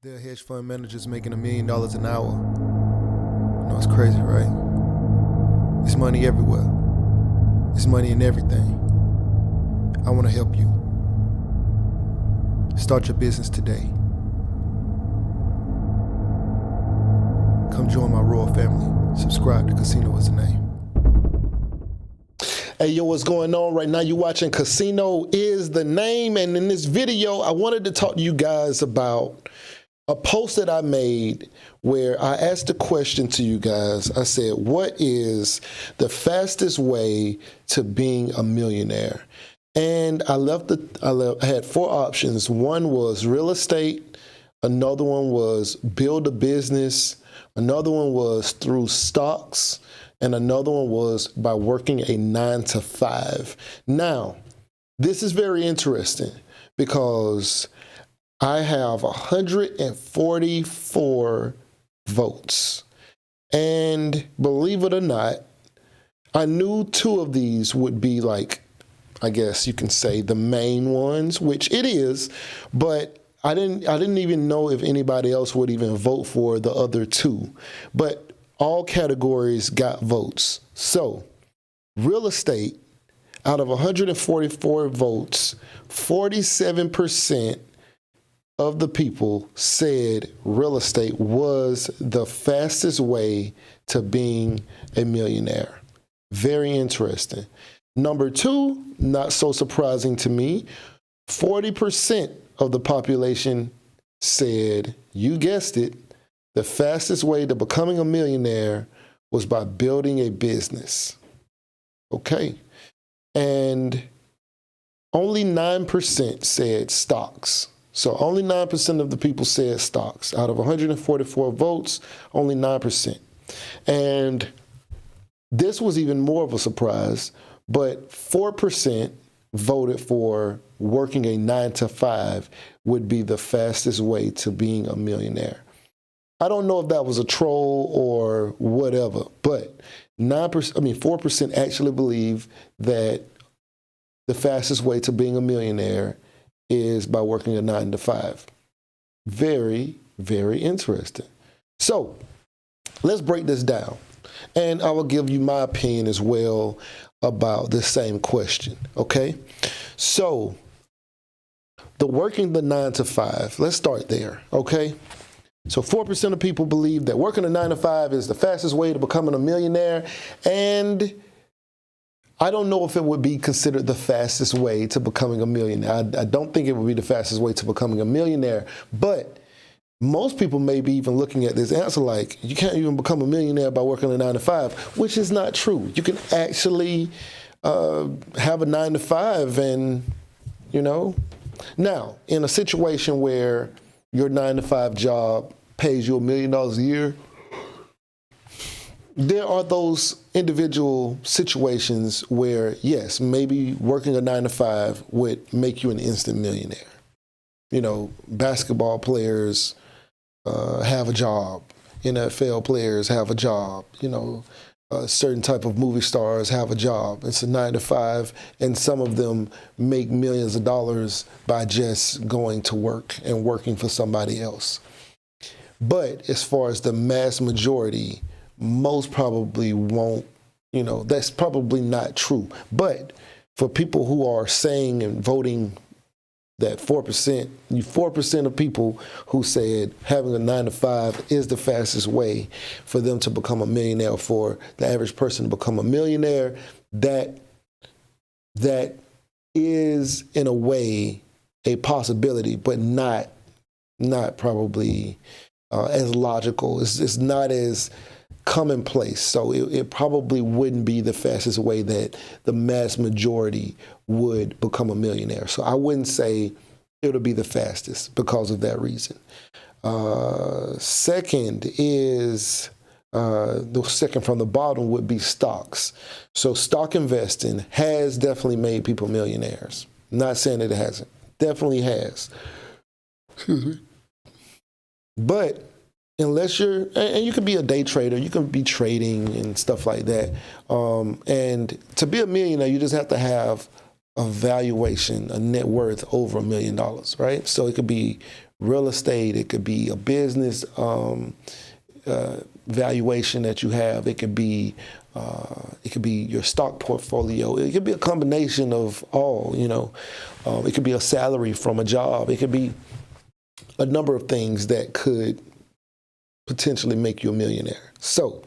There are hedge fund managers making $1 million an hour. I know it's crazy, right? There's money everywhere. There's money in everything. I want to help you. Start your business today. Come join my royal family. Subscribe to Casino is the name. Hey, yo, what's going on right now? You're watching Casino is the Name. And in this video, I wanted to talk to you guys about a post that I made where I asked a question to you guys. I said, what is the fastest way to being a millionaire? And I had four options. One was real estate. Another one was build a business. Another one was through stocks. And another one was by working a 9-to-5. Now, this is very interesting because I have 144 votes. And believe it or not, I knew two of these would be like, I guess you can say the main ones, which it is, but I didn't even know if anybody else would even vote for the other two. But all categories got votes. So, real estate, out of 144 votes, 47% of the people said real estate was the fastest way to being a millionaire. Very interesting. Number two, not so surprising to me, 40% of the population said, you guessed it, the fastest way to becoming a millionaire was by building a business. Okay. And only 9% said stocks. So only 9% of the people said stocks. Out of 144 votes, only 9%. And this was even more of a surprise, but 4% voted for working a 9-to-5 would be the fastest way to being a millionaire. I don't know if that was a troll or whatever, but 4% actually believe that the fastest way to being a millionaire is by working a 9-to-5. Very, very interesting. So let's break this down. And I will give you my opinion as well about this same question, okay? So working the 9-to-5, let's start there, okay? So 4% of people believe that working a 9-to-5 is the fastest way to becoming a millionaire. And I don't know if it would be considered the fastest way to becoming a millionaire. I don't think it would be the fastest way to becoming a millionaire. But most people may be even looking at this answer like, you can't even become a millionaire by working a 9-to-5, which is not true. You can actually have a 9-to-5 and, now in a situation where your 9-to-5 job pays you $1 million a year, there are those individual situations where, yes, maybe working a 9-to-5 would make you an instant millionaire. Basketball players have a job. NFL players have a job. A certain type of movie stars have a job. It's a 9-to-5, and some of them make millions of dollars by just going to work and working for somebody else. But as far as the mass majority, most probably won't, that's probably not true. But for people who are saying and voting that 4% of people who said having a 9-to-5 is the fastest way for them to become a millionaire, for the average person to become a millionaire, that is in a way a possibility, but not probably as logical. It's not as commonplace. So it probably wouldn't be the fastest way that the mass majority would become a millionaire. So I wouldn't say it'll be the fastest because of that reason. Second is, the second from the bottom would be stocks. So stock investing has definitely made people millionaires. Not saying that it hasn't. Definitely has. Excuse me. But unless and you can be a day trader, you can be trading and stuff like that. And to be a millionaire, you just have to have a valuation, a net worth over $1 million, right? So it could be real estate, it could be a business valuation that you have, it could be your stock portfolio, it could be a combination of all, it could be a salary from a job, it could be a number of things that could potentially make you a millionaire. So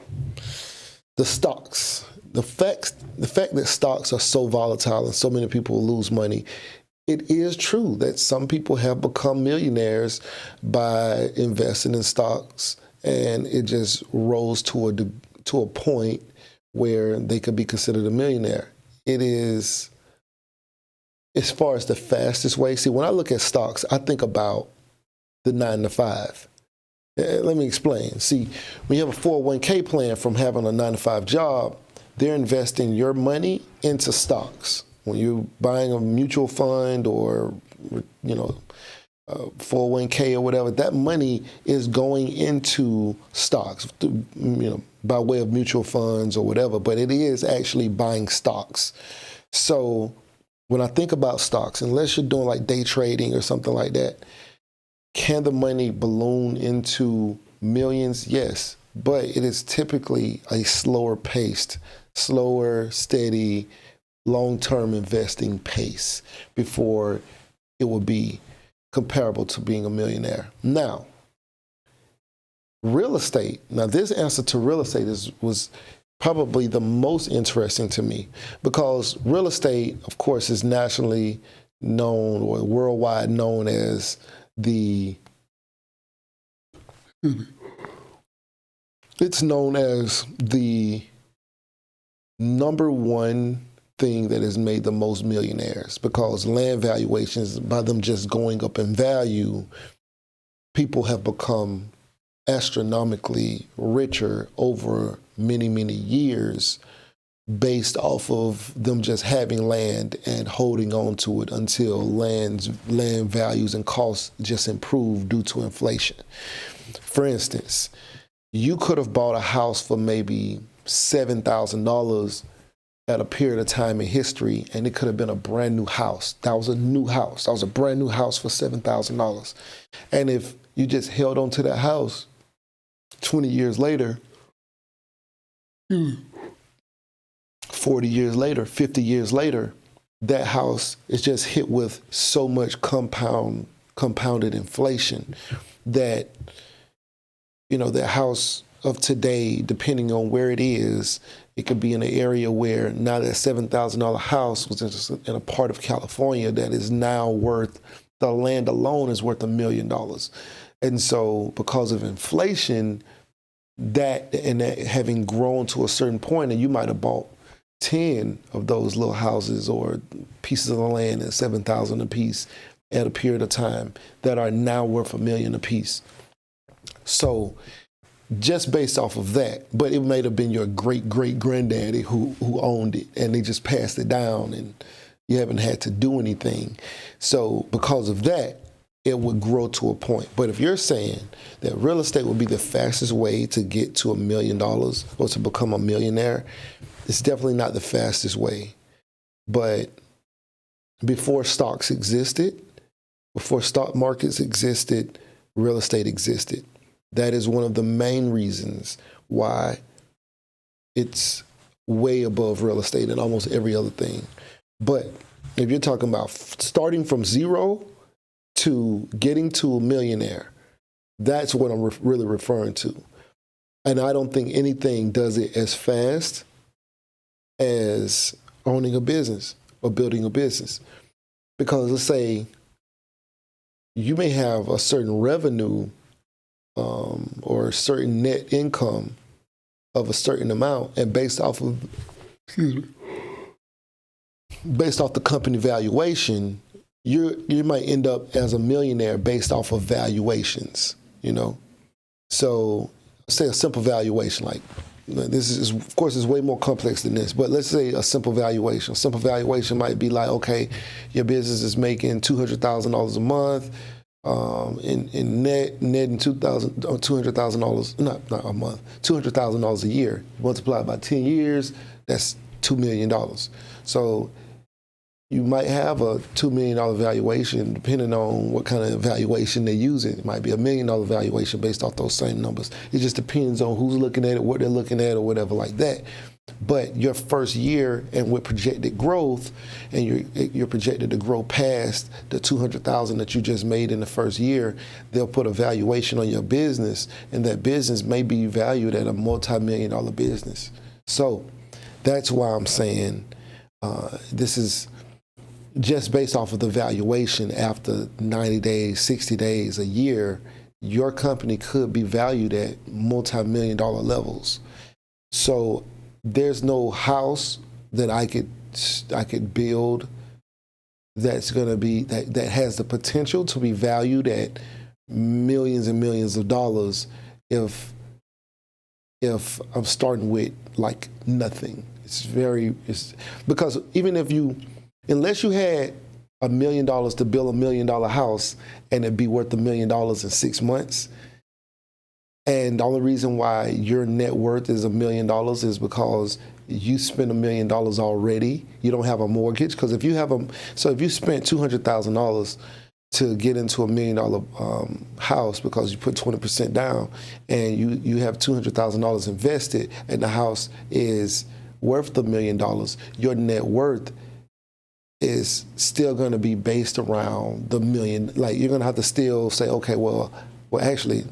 the stocks, the fact that stocks are so volatile and so many people lose money, it is true that some people have become millionaires by investing in stocks, and it just rose to a point where they could be considered a millionaire. It is, as far as the fastest way, see, when I look at stocks, I think about the 9 to 5. Let me explain. See, when you have a 401k plan from having a 9 to 5 job, they're investing your money into stocks. When you're buying a mutual fund or, 401k or whatever, that money is going into stocks, by way of mutual funds or whatever, but it is actually buying stocks. So when I think about stocks, unless you're doing like day trading or something like that, can the money balloon into millions? Yes, but it is typically a slower paced, steady, long-term investing pace before it will be comparable to being a millionaire. Now, real estate. Now, this answer to real estate was probably the most interesting to me, because real estate, of course, is nationally known or worldwide known as it's known as the number one thing that has made the most millionaires, because land valuations, by them just going up in value, people have become astronomically richer over many, many years based off of them just having land and holding on to it until land values and costs just improve due to inflation. For instance, you could have bought a house for maybe $7,000 at a period of time in history, and it could have been a brand new house. That was a new house. That was a brand new house for $7,000. And if you just held on to that house 20 years later, 40 years later, 50 years later, that house is just hit with so much compounded inflation that, that house of today, depending on where it is, it could be in an area where now that $7,000 house was in a part of California that is now worth, the land alone is worth $1 million. And so because of inflation, that having grown to a certain point, and you might have bought 10 of those little houses or pieces of the land at $7,000 a piece at a period of time that are now worth $1 million a piece. So just based off of that, but it might have been your great-great-granddaddy who owned it, and they just passed it down, and you haven't had to do anything. So because of that, it would grow to a point. But if you're saying that real estate would be the fastest way to get to $1 million or to become a millionaire, it's definitely not the fastest way. But before stocks existed, before stock markets existed, real estate existed. That is one of the main reasons why it's way above real estate and almost every other thing. But if you're talking about starting from zero to getting to a millionaire, that's what I'm really referring to. And I don't think anything does it as fast as owning a business or building a business. Because let's say you may have a certain revenue or a certain net income of a certain amount, and based off the company valuation, you might end up as a millionaire based off of valuations, So say a simple valuation, like this is, of course, it's way more complex than this, but let's say a simple valuation. A simple valuation might be like, okay, your business is making $200,000 a month, in net in $200,000, not a month, $200,000 a year. Multiplied by 10 years, that's $2 million. So You might have a $2 million valuation, depending on what kind of valuation they're using. It might be $1 million valuation based off those same numbers. It just depends on who's looking at it, what they're looking at, or whatever like that. But your first year, and with projected growth, and you're projected to grow past the $200,000 that you just made in the first year, they'll put a valuation on your business, and that business may be valued at a multi-million-dollar business. So that's why I'm saying this is just based off of the valuation. After 90 days, 60 days, a year, your company could be valued at multi-million-dollar levels. So there's no house that I could build that's going to be that has the potential to be valued at millions and millions of dollars if I'm starting with like nothing. It's because even if unless you had $1 million to build $1 million house and it'd be worth $1 million in 6 months. And the only reason why your net worth is $1 million is because you spent $1 million already. You don't have a mortgage. Because if you spent $200,000 to get into $1 million house because you put 20% down, and you have $200,000 invested, and the house is worth $1 million, your net worth is still going to be based around the million. Like, you're going to have to still say, okay, well, actually,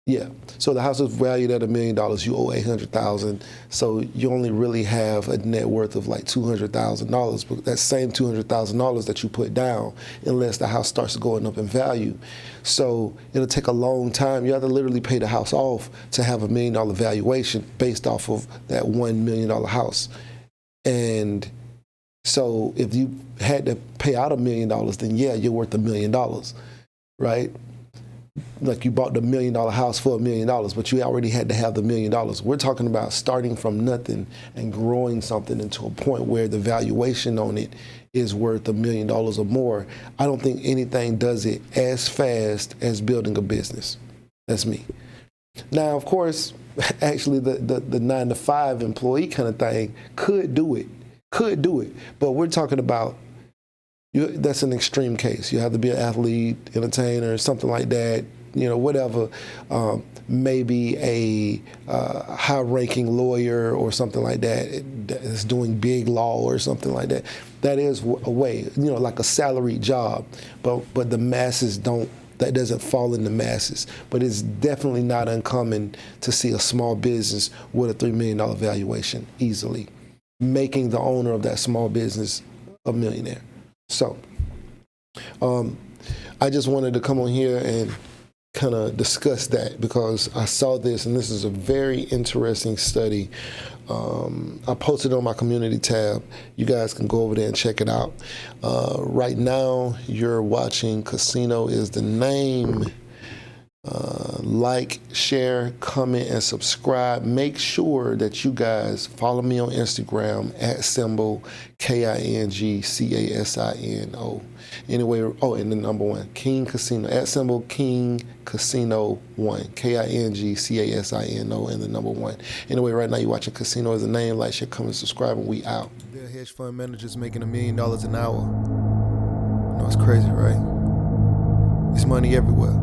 yeah. So the house is valued at $1 million. You owe $800,000. So you only really have a net worth of like $200,000. But that same $200,000 that you put down, unless the house starts going up in value. So it'll take a long time. You have to literally pay the house off to have $1 million valuation based off of that $1 million house. And so if you had to pay out $1 million, then yeah, you're worth $1 million, right? Like, you bought the $1 million house for $1 million, but you already had to have the $1 million. We're talking about starting from nothing and growing something into a point where the valuation on it is worth $1 million or more. I don't think anything does it as fast as building a business. That's me. Now, of course, actually the 9-to-5 employee kind of thing could do it, but we're talking about, that's an extreme case. You have to be an athlete, entertainer, something like that, whatever. Maybe a high-ranking lawyer or something like that that's doing big law or something like that. That is a way, like a salaried job. But the masses that doesn't fall in the masses. But it's definitely not uncommon to see a small business with a $3 million valuation easily, making the owner of that small business a millionaire. So I just wanted to come on here and kind of discuss that, because I saw this, and this is a very interesting study. I posted it on my community tab. You guys can go over there and check it out. Right now, you're watching Casino Is the Name. Like, share, comment, and subscribe. Make sure that you guys follow me on Instagram @ KINGCASINO. Anyway, and the number 1, King Casino, @ King Casino 1, KINGCASINO, and the number 1. Anyway, right now you're watching Casino Is the Name. Like, share, comment, subscribe, and we out. There are hedge fund managers making $1 million an hour. I know it's crazy, right? It's money everywhere.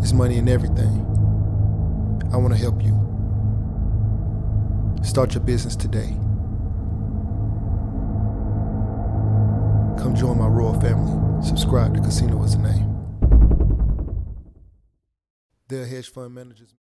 It's money in everything. I want to help you. Start your business today. Come join my royal family. Subscribe to Casino Is the Name. There are hedge fund managers.